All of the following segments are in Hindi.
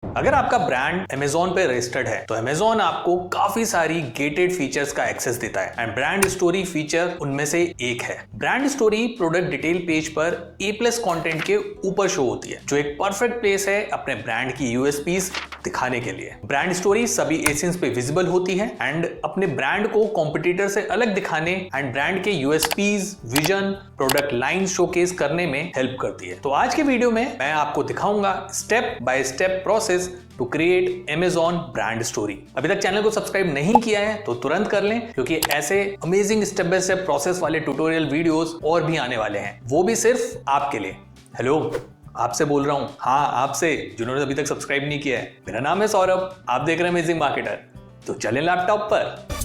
अगर आपका ब्रांड Amazon पे रजिस्टर्ड है तो Amazon आपको काफी सारी गेटेड फीचर्स का एक्सेस देता है एंड ब्रांड स्टोरी फीचर उनमें से एक है। Brand story product detail page पर A+ कंटेंट के ऊपर शो होती है, जो एक परफेक्ट प्लेस है अपने ब्रांड की USPs दिखाने के लिए। ब्रांड स्टोरी सभी एसियंस पे विजिबल होती है एंड अपने ब्रांड को कॉम्पिटिटर से अलग दिखाने एंड ब्रांड के USPs, vision, product line showcase करने में हेल्प करती है। तो आज के वीडियो में मैं आपको दिखाऊंगा step by step process to create Amazon brand story. अभी तक चैनल को सब्सक्राइब नहीं किया है तो तुरंत कर लें, क्योंकि ऐसे amazing step by step process वाले ट्यूटोरियल वीडियोस और भी आने वाले हैं, वो भी सिर्फ आपके लिए। हेलो, आपसे बोल रहा हूं, हाँ आपसे, जिन्होंने अभी तक सब्सक्राइब नहीं किया है। मेरा नाम है सौरभ, आप देख रहे हैं अमेजिंग मार्केटर। तो चलें लैपटॉप पर।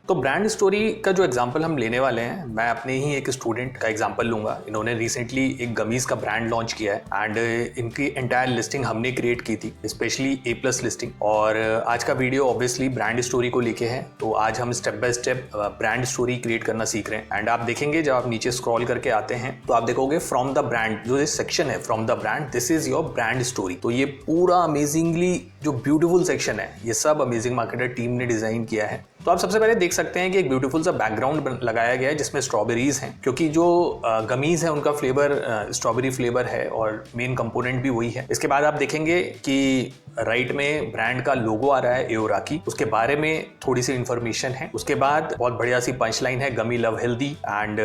तो ब्रांड स्टोरी का जो एग्जांपल हम लेने वाले हैं, मैं अपने ही एक स्टूडेंट का एग्जांपल लूंगा। इन्होंने रिसेंटली एक गमीज का ब्रांड लॉन्च किया है एंड इनकी एंटायर लिस्टिंग हमने क्रिएट की थी, स्पेशली A+ लिस्टिंग। और आज का वीडियो ऑब्वियसली ब्रांड स्टोरी को लेके है। तो आज हम step by step brand story create करना सीख रहे हैं। एंड आप देखेंगे जब आप नीचे स्क्रॉल करके आते हैं तो आप देखोगे फ्रॉम द ब्रांड, जो ये सेक्शन है from the brand, this is your brand story. तो ये पूरा अमेजिंगली जो ब्यूटीफुल सेक्शन है, ये सब अमेजिंग मार्केटर टीम ने डिजाइन किया है। तो आप सबसे पहले देख सकते हैं कि एक ब्यूटीफुल सा बैकग्राउंड लगाया गया है जिसमें स्ट्रॉबेरीज हैं, क्योंकि जो गमीज है उनका फ्लेवर स्ट्रॉबेरी फ्लेवर है और मेन कंपोनेंट भी वही है। इसके बाद आप देखेंगे कि राइट में ब्रांड का लोगो आ रहा है एओरा की, उसके बारे में थोड़ी सी इंफॉर्मेशन है। उसके बाद बहुत बढ़िया सी पंच लाइन है, gummy love healthy and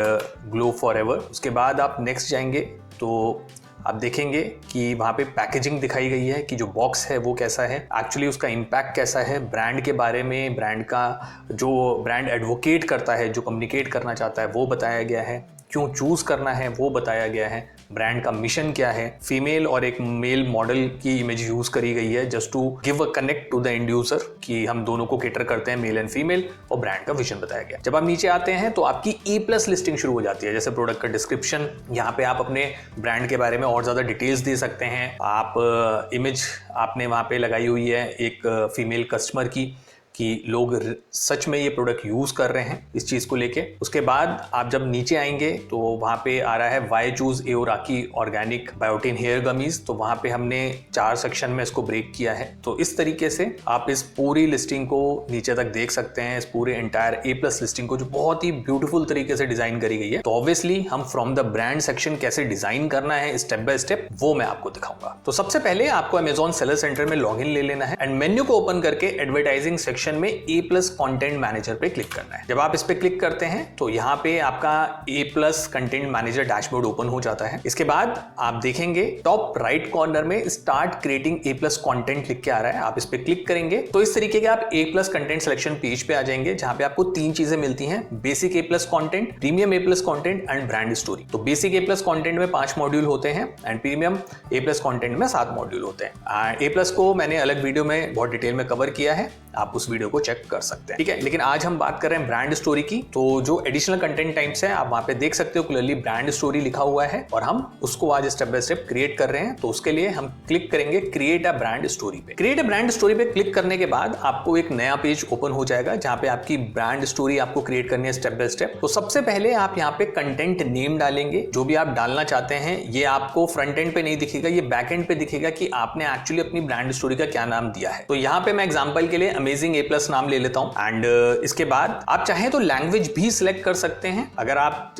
glow forever. उसके बाद आप नेक्स्ट जाएंगे तो आप देखेंगे कि वहाँ पे पैकेजिंग दिखाई गई है कि जो बॉक्स है वो कैसा है, एक्चुअली उसका इम्पैक्ट कैसा है, ब्रांड के बारे में, ब्रांड का जो ब्रांड एडवोकेट करता है, जो कम्युनिकेट करना चाहता है वो बताया गया है, क्यों चूज करना है वो बताया गया है, ब्रांड का मिशन क्या है। फीमेल और एक मेल मॉडल की इमेज यूज करी गई है just to give a connect to the end user कि हम दोनों को केटर करते हैं, मेल एंड फीमेल, और ब्रांड का विजन बताया गया। जब आप नीचे आते हैं तो आपकी A+ लिस्टिंग शुरू हो जाती है, जैसे प्रोडक्ट का डिस्क्रिप्शन। यहाँ पे आप अपने ब्रांड के बारे में और ज्यादा डिटेल्स दे सकते हैं। आप इमेज आपने वहाँ पे लगाई हुई है एक फीमेल कस्टमर की, कि लोग सच में ये प्रोडक्ट यूज कर रहे हैं इस चीज को लेके। उसके बाद आप जब नीचे आएंगे तो वहां पे आ रहा है why choose Aoraki organic biotin hair gummies. तो वहां पे हमने 4 सेक्शन में इसको ब्रेक किया है। तो इस तरीके से आप इस पूरी लिस्टिंग को नीचे तक देख सकते हैं, इस पूरे एंटायर A+ लिस्टिंग को, जो बहुत ही ब्यूटीफुल तरीके से डिजाइन करी गई है। तो ऑब्वियसली हम फ्रॉम द ब्रांड सेक्शन कैसे डिजाइन करना है स्टेप बाय स्टेप, वो मैं आपको दिखाऊंगा। तो सबसे पहले आपको Amazon सेलर सेंटर में लॉग इन ले लेना है एंड मेन्यू को ओपन करके एडवर्टाइजिंग सेक्शन में A+ कंटेंट मैनेजर पे क्लिक करना है। जब आप इस पे क्लिक करते हैं तो यहाँ पे आपका A+ content manager dashboard open हो जाता है। इसके बाद आप देखेंगे टॉप राइट कॉर्नर में स्टार्ट क्रिएटिंग A+ कंटेंट लिख के आ रहा है। आप इस पे क्लिक करेंगे तो इस तरीके के आप A+ कंटेंट सिलेक्शन पेज पे आ जाएंगे, जहां पे आपको 3 चीजें मिलती हैं, basic A+ content, premium A+ content and brand story. तो बेसिक A+ कंटेंट में 5 मॉड्यूल होते हैं एंड प्रीमियम A+ कंटेंट में 7 मॉड्यूल होते हैं। A+ को मैंने अलग वीडियो में बहुत डिटेल में कवर किया है, आप उस वीडियो को चेक कर सकते हैं, ठीक है। लेकिन आज हम बात कर रहे हैं ब्रांड स्टोरी की। तो जो एडिशनल कंटेंट टाइप्स है आप वहां पे देख सकते हो, क्लियरली ब्रांड स्टोरी लिखा हुआ है और हम उसको आज स्टेप बाय स्टेप क्रिएट कर रहे हैं। तो उसके लिए हम क्लिक करेंगे क्रिएट अ ब्रांड स्टोरी पे। क्रिएट अ ब्रांड स्टोरी पे क्लिक करने के बाद आपको एक नया पेज ओपन हो जाएगा, जहां पे आपकी ब्रांड स्टोरी आपको क्रिएट करनी है स्टेप बाय स्टेप। तो सबसे पहले आप यहाँ पे कंटेंट नेम डालेंगे, जो भी आप डालना चाहते हैं। ये आपको फ्रंट एंड पे नहीं दिखेगा, ये बैक एंड पे दिखेगा कि आपने एक्चुअली अपनी ब्रांड स्टोरी का क्या नाम दिया है। तो यहाँ पे मैं एग्जांपल के लिए अमेजिंग A+ नाम ले लेता हूं एंड इसके बाद आप चाहें तो लैंग्वेज भी सिलेक्ट कर सकते हैं। अगर आप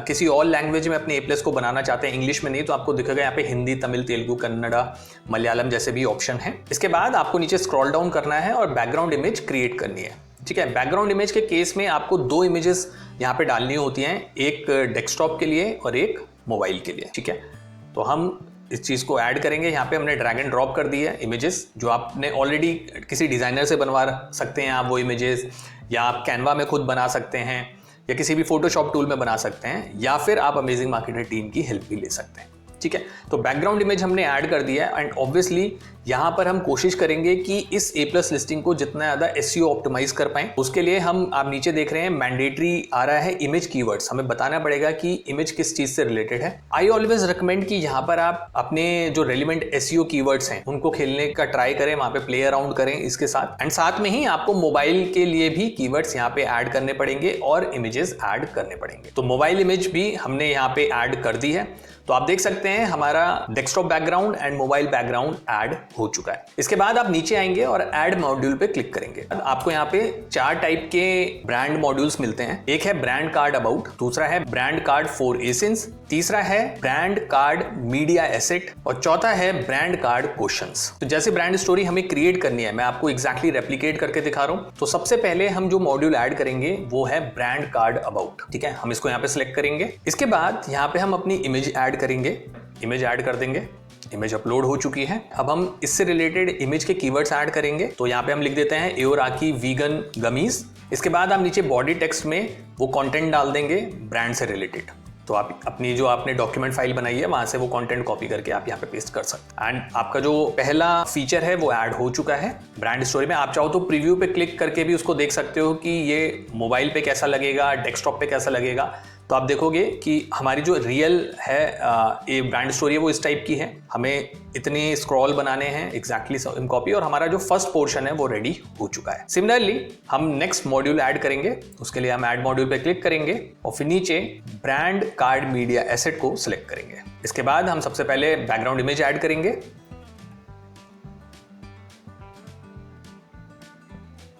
किसी और लैंग्वेज में अपने A+ को बनाना चाहते हैं, इंग्लिश में नहीं, तो आपको दिखेगा यहाँ पे हिंदी, तमिल, तेलुगु, कन्नड़ा, मलयालम जैसे भी ऑप्शन है। इसके बाद आपको नीचे स्क्रॉल डाउन करना है और बैकग्राउंड इमेज क्रिएट करनी है, ठीक है। बैकग्राउंड इमेज के केस में आपको 2 इमेजेस यहाँ पे डालनी होती हैं, एक डेस्कटॉप के लिए और एक मोबाइल के लिए, ठीक है। तो हम इस चीज को ऐड करेंगे। यहाँ पे हमने ड्रैग एंड ड्रॉप कर दी है इमेजेस, जो आपने ऑलरेडी किसी डिजाइनर से बनवा सकते हैं आप वो इमेजेस, या आप कैनवा में खुद बना सकते हैं, या किसी भी फोटोशॉप टूल में बना सकते हैं, या फिर आप अमेजिंग मार्केटर टीम की हेल्प भी ले सकते हैं, ठीक है। तो बैकग्राउंड इमेज हमने ऐड कर दिया है एंड ऑब्वियसली यहाँ पर हम कोशिश करेंगे कि इस A+ लिस्टिंग को जितना ज़्यादा SEO ऑप्टिमाइज कर पाएं। उसके लिए हम, आप नीचे देख रहे हैं, मैंडेटरी आ रहा है इमेज कीवर्ड्स। हमें बताना पड़ेगा कि इमेज किस चीज से रिलेटेड है। आई ऑलवेज रिकमेंड कि यहाँ पर आप अपने जो रेलिवेंट SEO कीवर्ड्स हैं उनको खेलने का ट्राई करें, वहाँ पे प्ले अराउंड करें इसके साथ। एंड साथ में ही आपको मोबाइल के लिए भी कीवर्ड्स यहाँ पे ऐड करने पड़ेंगे और इमेजेस ऐड करने पड़ेंगे। तो मोबाइल इमेज भी हमने यहाँ पे ऐड कर दी है। तो आप देख सकते सकते हैं हमारा desktop background and mobile background add हो चुका है। इसके बाद आप नीचे आएंगे और ऐड मॉड्यूल पे क्लिक करेंगे। आपको यहाँ पे 4 टाइप के ब्रांड मॉड्यूल्स मिलते हैं। एक है ब्रांड कार्ड अबाउट, दूसरा है ब्रांड कार्ड फॉर एसेंस, तीसरा है ब्रांड कार्ड मीडिया एसेट और चौथा है ब्रांड कार्ड क्वेश्चंस। तो जैसे ब्रांड स्टोरी हमें क्रिएट करनी है, मैं आपको एग्जैक्टली रेप्लिकेट करके दिखा रहा हूं। तो सबसे पहले हम जो मॉड्यूल ऐड करेंगे वो है ब्रांड कार्ड अबाउट। ठीक है, हम इसको यहाँ पे सिलेक्ट करेंगे। इसके बाद यहाँ पे हम अपनी इमेज ऐड करेंगे, इमेज ऐड कर देंगे। इमेज अपलोड हो चुकी है। अब हम इससे रिलेटेड इमेज के कीवर्ड्स ऐड करेंगे। तो यहाँ पे हम लिख देते हैं एओराकी वीगन गमीज। इसके बाद हम नीचे बॉडी टेक्स्ट में वो कंटेंट डाल देंगे ब्रांड से रिलेटेड। तो आप अपनी जो आपने डॉक्यूमेंट फाइल बनाई है वहां से वो कंटेंट कॉपी करके आप यहाँ पे पेस्ट कर सकते हैं। एंड आपका जो पहला फीचर है वो ऐड हो चुका है ब्रांड स्टोरी में। आप चाहो तो प्रीव्यू पे क्लिक करके भी उसको देख सकते हो कि ये मोबाइल पे कैसा लगेगा, डेस्कटॉप पे कैसा लगेगा। तो आप देखोगे कि हमारी जो रियल है ये ब्रांड स्टोरी है वो इस टाइप की है। हमें इतने स्क्रॉल बनाने हैं एग्जैक्टली कॉपी, और हमारा जो फर्स्ट पोर्शन है वो रेडी हो चुका है। सिमिलरली हम नेक्स्ट मॉड्यूल ऐड करेंगे। उसके लिए हम ऐड मॉड्यूल पे क्लिक करेंगे और फिर नीचे ब्रांड कार्ड मीडिया एसेट को सिलेक्ट करेंगे। इसके बाद हम सबसे पहले बैकग्राउंड इमेज ऐड करेंगे।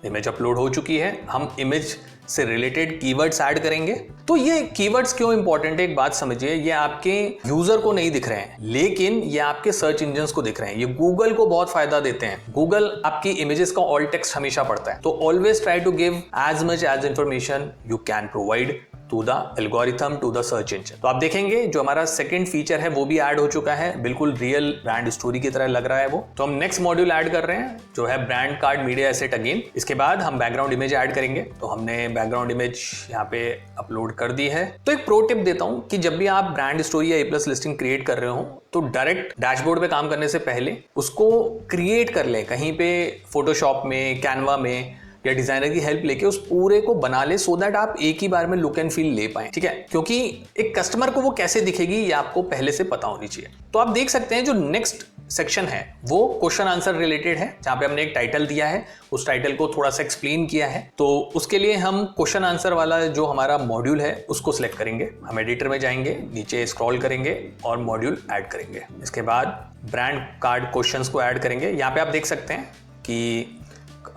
इमेज अपलोड हो चुकी है। हम इमेज से रिलेटेड कीवर्ड्स ऐड करेंगे। तो ये कीवर्ड्स क्यों इंपॉर्टेंट है, एक बात समझिए। ये आपके यूजर को नहीं दिख रहे हैं, लेकिन ये आपके सर्च इंजन्स को दिख रहे हैं। ये गूगल को बहुत फायदा देते हैं। गूगल आपकी इमेजेस का ऑल टेक्स्ट हमेशा पढ़ता है। तो always try to give as much as information you can provide to the algorithm, to the search engine. तो आप देखेंगे जो हमारा सेकंड फीचर है वो भी ऐड हो चुका है। बिल्कुल रियल ब्रांड स्टोरी की तरह लग रहा है वो। तो हम नेक्स्ट मॉड्यूल ऐड कर रहे हैं जो है brand card media asset again. इसके बाद हम बैकग्राउंड इमेज ऐड करेंगे। तो हमने बैकग्राउंड इमेज यहाँ पे अपलोड कर दी है। तो एक प्रो टिप देता हूं कि जब भी आप ब्रांड स्टोरी या A+ लिस्टिंग क्रिएट कर रहे हो तो डायरेक्ट डैशबोर्ड पे काम करने से पहले उसको क्रिएट कर लें कहीं पे फोटोशॉप में, कैनवा में, या डिजाइनर की हेल्प लेके उस पूरे को बना ले, सो दैट आप एक ही बार में लुक एंड फील ले पाए। ठीक है, क्योंकि एक कस्टमर को वो कैसे दिखेगी ये आपको पहले से पता होनी चाहिए। तो आप देख सकते हैं जो नेक्स्ट सेक्शन है वो क्वेश्चन आंसर रिलेटेड है, जहां पे हमने एक टाइटल दिया है, उस टाइटल को थोड़ा सा एक्सप्लेन किया है। तो उसके लिए हम क्वेश्चन आंसर वाला जो हमारा मॉड्यूल है उसको सिलेक्ट करेंगे। हम एडिटर में जाएंगे, नीचे स्क्रॉल करेंगे और मॉड्यूल ऐड करेंगे। इसके बाद ब्रांड कार्ड क्वेश्चंस को ऐड करेंगे। यहाँ पे आप देख सकते हैं कि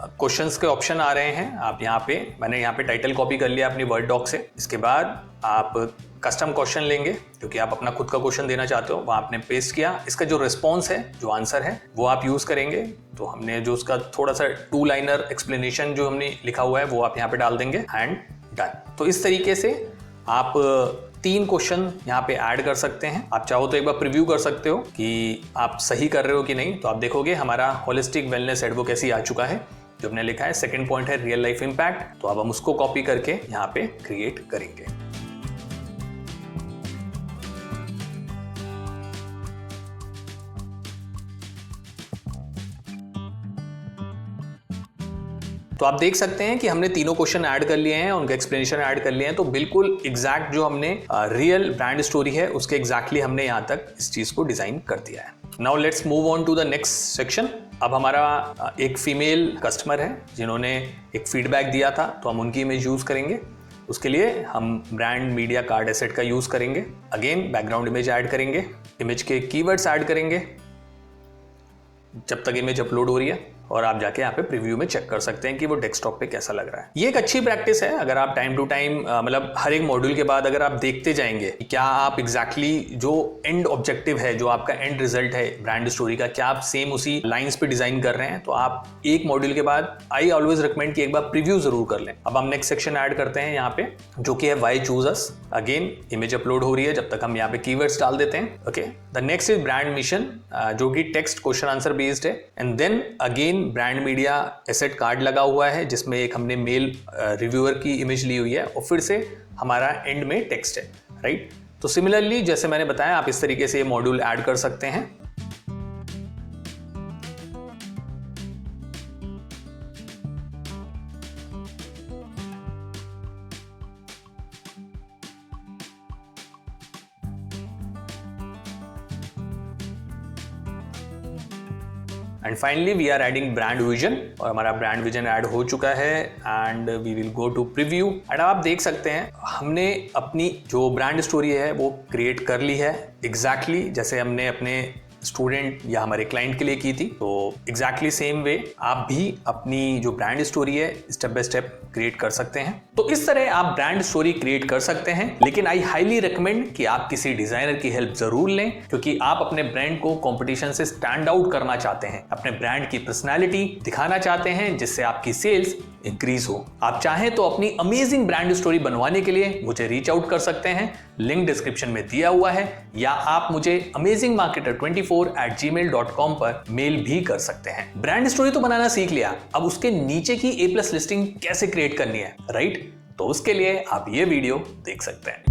क्वेश्चंस के ऑप्शन आ रहे हैं। आप यहाँ पे, मैंने यहाँ पे टाइटल कॉपी कर लिया अपनी वर्ड डॉक से। इसके बाद आप कस्टम क्वेश्चन लेंगे क्योंकि आप अपना खुद का क्वेश्चन देना चाहते हो, वहाँ आपने पेस्ट किया। इसका जो रिस्पॉन्स है, जो आंसर है, वो आप यूज करेंगे। तो हमने जो उसका थोड़ा सा 2 लाइनर एक्सप्लेनेशन जो हमने लिखा हुआ है वो आप यहाँ पे डाल देंगे एंड डन। तो इस तरीके से आप 3 क्वेश्चन यहाँ पे ऐड कर सकते हैं। आप चाहो तो एक बार प्रीव्यू कर सकते हो कि आप सही कर रहे हो कि नहीं। तो आप देखोगे हमारा होलिस्टिक वेलनेस एडवोकेसी आ चुका है जो हमने लिखा है। सेकंड पॉइंट है रियल लाइफ इंपैक्ट। तो अब हम उसको कॉपी करके यहाँ पे क्रिएट करेंगे। तो आप देख सकते हैं कि हमने तीनों क्वेश्चन ऐड कर लिए हैं, उनका एक्सप्लेनेशन ऐड कर लिए हैं। तो बिल्कुल एग्जैक्ट जो हमने रियल ब्रांड स्टोरी है उसके एग्जैक्टली हमने यहाँ तक इस चीज को डिजाइन कर दिया है। Now let's move on to the next section. अब हमारा एक फीमेल कस्टमर है जिन्होंने एक फीडबैक दिया था, तो हम उनकी इमेज यूज करेंगे। उसके लिए हम ब्रांड मीडिया कार्ड एसेट का यूज करेंगे। अगेन बैकग्राउंड इमेज ऐड करेंगे, इमेज के कीवर्ड्स ऐड करेंगे जब तक इमेज अपलोड हो रही है, और आप जाके यहाँ पे प्रीव्यू में चेक कर सकते हैं कि वो डेस्कटॉप पे कैसा लग रहा है। ये एक अच्छी प्रैक्टिस है। अगर आप टाइम टू टाइम मतलब हर एक मॉड्यूल के बाद अगर आप देखते जाएंगे क्या आप एग्जैक्टली जो एंड ऑब्जेक्टिव है, जो आपका एंड रिजल्ट है ब्रांड स्टोरी का, क्या आप सेम उसी लाइंस पे डिजाइन कर रहे हैं, तो आप एक मॉड्यूल के बाद आई ऑलवेज रिकमेंड कि एक बार प्रीव्यू जरूर कर लें। अब हम नेक्स्ट सेक्शन ऐड करते हैं यहाँ पे, जो कि है why choose us. Again image upload हो रही है, जब तक हम यहाँ पे कीवर्ड्स डाल देते हैं। Okay, the next is brand mission, जो कि टेक्स्ट क्वेश्चन आंसर बेस्ड है। And then again brand media asset card लगा हुआ है जिसमें एक हमने मेल रिव्यूअर की इमेज ली हुई है, और फिर से हमारा एंड में टेक्स्ट है, राइट। तो सिमिलरली जैसे मैंने बताया, आप इस तरीके से ये मॉड्यूल ऐड कर सकते हैं। And finally we are adding brand vision, और हमारा ब्रांड विजन ऐड हो चुका है and we will go to preview. And आप देख सकते हैं हमने अपनी जो ब्रांड स्टोरी है वो क्रिएट कर ली है एग्जैक्टली जैसे हमने अपने स्टूडेंट या हमारे क्लाइंट के लिए की थी। तो एग्जैक्टली सेम वे आप भी अपनी जो ब्रांड स्टोरी है स्टेप बाय स्टेप क्रिएट कर सकते हैं। तो इस तरह आप ब्रांड स्टोरी क्रिएट कर सकते हैं, लेकिन आई हाईली रिकमेंड कि आप किसी डिजाइनर की हेल्प जरूर लें, क्योंकि आप अपने ब्रांड को कंपटीशन से स्टैंड आउट करना चाहते हैं, अपने ब्रांड की पर्सनैलिटी दिखाना चाहते हैं जिससे आपकी सेल्स इंक्रीज हो। आप चाहें तो अपनी अमेजिंग ब्रांड स्टोरी बनवाने के लिए मुझे रीच आउट कर सकते हैं, लिंक डिस्क्रिप्शन में दिया हुआ है, या आप मुझे amazingmarketer24@gmail.com पर मेल भी कर सकते हैं। ब्रांड स्टोरी तो बनाना सीख लिया, अब उसके नीचे की A+ लिस्टिंग कैसे क्रिएट करनी है, राइट? तो उसके लिए आप ये वीडियो देख सकते हैं।